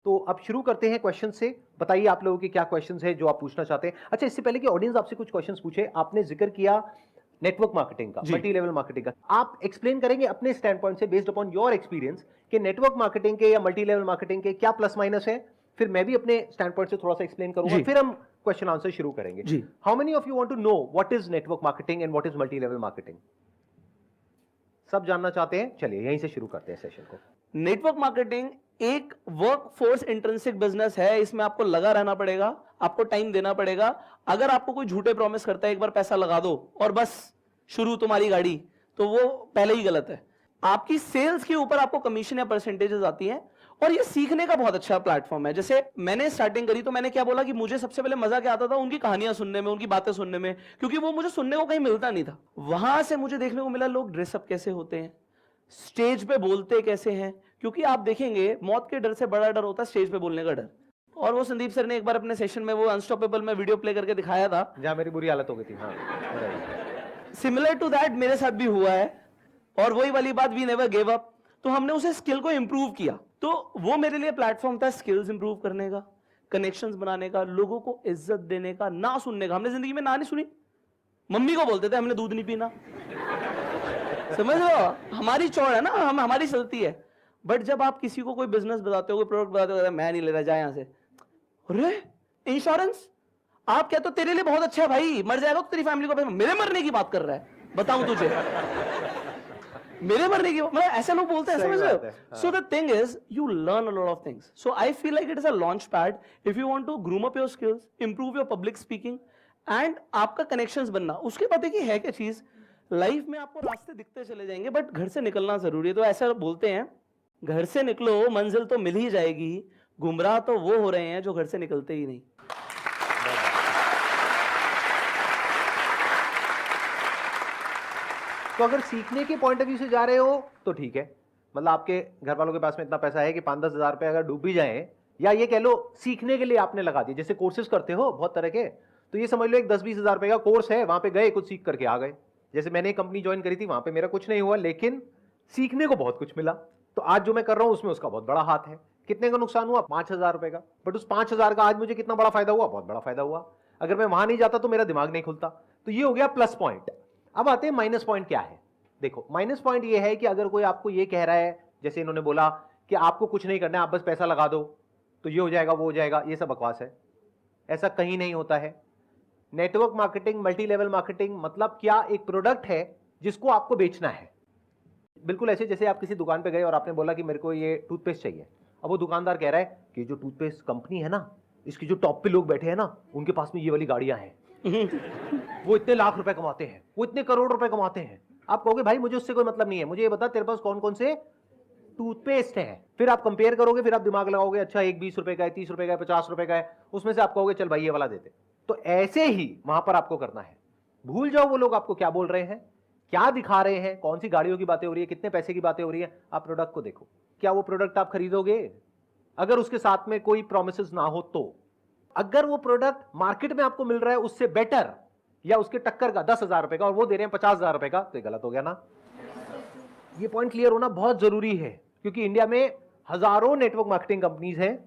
तो अब शुरू करते हैं क्वेश्चन से। बताइए आप लोगों के क्या क्वेश्चंस है जो आप पूछना चाहते हैं। अच्छा, इससे पहले कि ऑडियंस आपसे कुछ क्वेश्चंस पूछे, आपने जिक्र किया नेटवर्क मार्केटिंग का, मल्टी लेवल मार्केटिंग का। आप एक्सप्लेन करेंगे अपने स्टैंड पॉइंट से, बेस्ड अपॉन योर एक्सपीरियंस, कि नेटवर्क मार्केटिंग के या मल्टी लेवल मार्केटिंग के क्या प्लस माइनस है। फिर मैं भी अपने स्टैंड पॉइंट से थोड़ा सा एक्सप्लेन करूंगा, फिर हम क्वेश्चन आंसर शुरू करेंगे। How many of you want to know what is network marketing and what is multi level marketing? सब जानना चाहते हैं? चलिए यहीं से शुरू करते हैं सेशन को। नेटवर्क मार्केटिंग एक वर्क फोर्स इंट्रिंसिक बिजनेस है। इसमें आपको लगा रहना पड़ेगा, आपको टाइम देना पड़ेगा। अगर आपको कोई झूठे प्रॉमिस करता है एक बार पैसा लगा दो और बस शुरू तुम्हारी गाड़ी, तो वो पहले ही गलत है। आपकी सेल्स के ऊपर आपको कमीशन या परसेंटेजेस आती हैं, और ये सीखने का बहुत अच्छा प्लेटफॉर्म है। जैसे मैंने स्टार्टिंग करी तो मैंने क्या बोला कि मुझे सबसे पहले मजा क्या आता था, उनकी कहानियां सुनने में, उनकी बातें सुनने में, क्योंकि वो मुझे सुनने को कहीं मिलता नहीं था। वहां से मुझे देखने को मिला लोग ड्रेसअप कैसे होते हैं, स्टेज पे बोलते कैसे हैं, क्योंकि आप देखेंगे मौत के डर से बड़ा डर होता है स्टेज पे बोलने का डर। और वो संदीप सर ने एक बार अपने सेशन में वो अनस्टॉपेबल में वीडियो प्ले करके दिखाया था, जहां मेरी बुरी हालत हो गई थी। हाँ, सिमिलर टू दैट मेरे साथ भी हुआ है। और वही वाली बात, वी नेवर गिव अप। तो हमने उसे स्किल को इंप्रूव किया। तो वो मेरे लिए प्लेटफॉर्म था स्किल्स इंप्रूव करने का, कनेक्शंस बनाने का, लोगों को इज्जत देने का, ना सुनने का। हमने जिंदगी में ना नहीं सुनी। मम्मी को बोलते थे हमने दूध नहीं पीना, समझ लो, हमारी चौड़ है ना, हम हमारी चलती है। बट जब आप किसी को कोई बिजनेस बताते हो, कोई प्रोडक्ट बताते हो, मैं नहीं ले रहा, जा यहां से। अरे इंश्योरेंस, आप कहते हो तेरे लिए बहुत अच्छा है भाई, मर जाएगा तो तेरी फैमिली को, मेरे मरने की बात कर रहा है, बताऊं तुझे। मेरे मरने की, मतलब ऐसे लोग बोलते हैं, समझ रहे हो। So the thing is you learn a lot of things. So I feel like it is a launch pad if you want to groom up your skills, improve your public speaking and आपका connections बनना। उसके बाद देखिए है क्या चीज, life में आपको रास्ते दिखते चले जाएंगे, बट घर से निकलना जरूरी है। तो ऐसा बोलते हैं, घर से निकलो मंजिल तो मिल ही जाएगी, गुमराह तो वो हो रहे हैं जो घर से निकलते ही नहीं। तो अगर सीखने के पॉइंट ऑफ व्यू से जा रहे हो तो ठीक है, मतलब आपके घर वालों के पास में इतना पैसा है कि 5-10 हजार रुपए अगर डूब भी जाए, या ये कह लो सीखने के लिए आपने लगा दिया, जैसे कोर्सेज करते हो बहुत तरह के, तो ये समझ लो एक 10-20 हजार रुपए का कोर्स है, वहां पे गए, कुछ सीख करके आ गए। जैसे मैंने एक कंपनी ज्वाइन करी थी, वहां पे मेरा कुछ नहीं हुआ, लेकिन सीखने को बहुत कुछ मिला। तो आज जो मैं कर रहा हूं उसमें उसका बहुत बड़ा हाथ है। कितने का नुकसान हुआ? 5,000 रुपए का। बट उस 5,000 का आज मुझे कितना बड़ा फायदा हुआ? बहुत बड़ा फायदा हुआ। अगर मैं वहां नहीं जाता तो मेरा दिमाग नहीं खुलता। तो ये हो गया प्लस पॉइंट। अब आते हैं माइनस पॉइंट क्या है। देखो, माइनस पॉइंट ये है कि अगर कोई आपको ये कह रहा है, जैसे इन्होंने बोला कि आपको कुछ नहीं करना है, आप बस पैसा लगा दो तो ये हो जाएगा, वो हो जाएगा, ये सब बकवास है। ऐसा कहीं नहीं होता है। Network marketing, multi level marketing मतलब क्या? एक प्रोडक्ट है जिसको आपको बेचना है। बिल्कुल ऐसे जैसे आप किसी दुकान पे गए और आपने बोला कि मेरे को ये टूथपेस्ट चाहिए। अब वो दुकानदार कह रहा है कि जो टूथपेस्ट कंपनी है ना, इसकी जो टॉप पे लोग बैठे हैं ना, उनके पास में ये वाली गाड़ियां हैं, वो इतने लाख रुपए कमाते हैं, वो इतने करोड़ रुपए कमाते हैं। आप कहोगे भाई मुझे उससे कोई मतलब नहीं है, मुझे ये बता तेरे पास कौन कौन से टूथपेस्ट है। फिर आप कंपेयर करोगे, फिर आप दिमाग लगाओगे, अच्छा एक 20 रुपए का है, 30 रुपए का है, 50 रुपए का है, उसमें से आप कहोगे चल भाई ये वाला देते। तो ऐसे ही वहां पर आपको करना है। भूल जाओ वो लोग आपको क्या बोल रहे हैं, क्या दिखा रहे हैं, कौन सी गाड़ियों की बातें हो रही है, कितने पैसे की बातें हो रही है। आप प्रोडक्ट को देखो, क्या वो प्रोडक्ट आप खरीदोगे अगर उसके साथ में कोई प्रोमिस ना हो तो? अगर वो प्रोडक्ट मार्केट में आपको मिल रहा है उससे बेटर या उसके टक्कर का 10,000 रुपए का, और वो दे रहे हैं 50,000 रुपए का, तो ये गलत हो गया ना। ये पॉइंट क्लियर होना बहुत जरूरी है, क्योंकि इंडिया में हजारों नेटवर्क मार्केटिंग कंपनीज हैं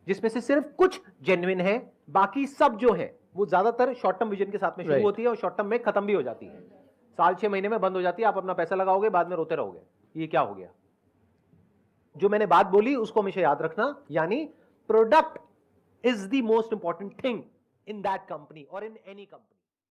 जिसमें से सिर्फ कुछ जेन्युइन है, बाकी सब जो है वो ज्यादातर शॉर्ट टर्म विजन के साथ में शुरू होती है और शॉर्ट टर्म में खत्म भी हो जाती है। साल 6 महीने में बंद हो जाती है, आप अपना पैसा लगाओगे, बाद में रोते रहोगे ये क्या हो गया। जो मैंने बात बोली उसको हमेशा याद रखना, यानी product is the most important thing in that company or in any company.